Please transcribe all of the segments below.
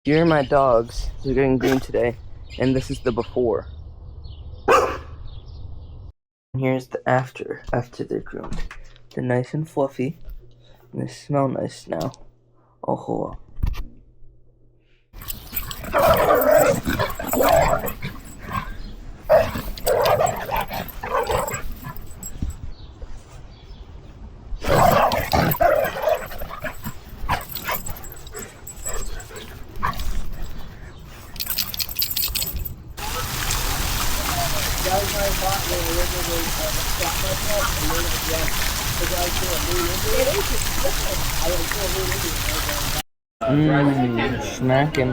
Here are my dogs. They're getting green today, and this is the before. And here's the after they're groomed. They're nice and fluffy, and they smell nice now. Oh, hold on. That was my thought when I originally stopped myself and made it again. Because I threw a moon into it. I threw a moon into it. Smacking.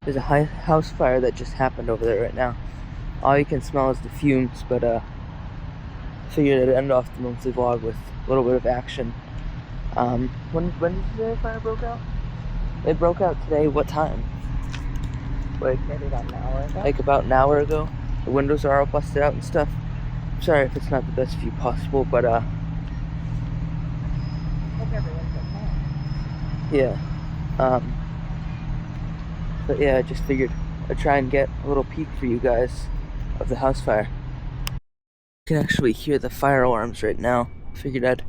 There's a house fire that just happened over there right now. All you can smell is the fumes, but figured I'd end off the monthly vlog with a little bit of action. When did the fire broke out? It broke out today. What time? Like maybe about an hour ago. Like about an hour ago. The windows are all busted out and stuff. I'm sorry if it's not the best view possible, but Hope everyone's okay. yeah. But yeah, I just figured I'd try and get a little peek for you guys of the house fire. You can actually hear the fire alarms right now. Figured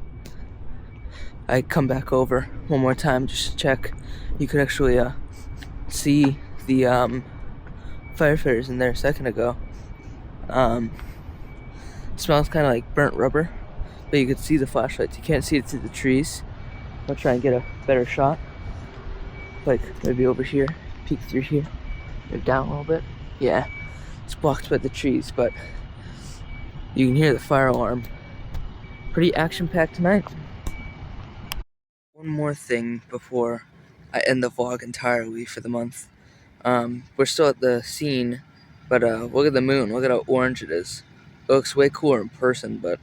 I'd come back over one more time just to check. You could actually see the firefighters in there a second ago. Smells kind of like burnt rubber, but you could see the flashlights. You can't see it through the trees. I'll try and get a better shot, like maybe over here. Peek through here. They're down a little bit. Yeah, it's blocked by the trees, but you can hear the fire alarm. Pretty action-packed tonight. One more thing before I end the vlog entirely for the month. We're still at the scene, but look at the moon. Look at how orange it is. It looks way cooler in person, but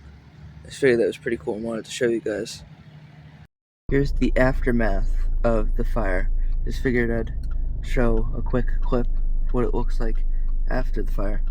I just figured that was pretty cool and wanted to show you guys. Here's the aftermath of the fire. Just figured I'd show a quick clip of what it looks like after the fire.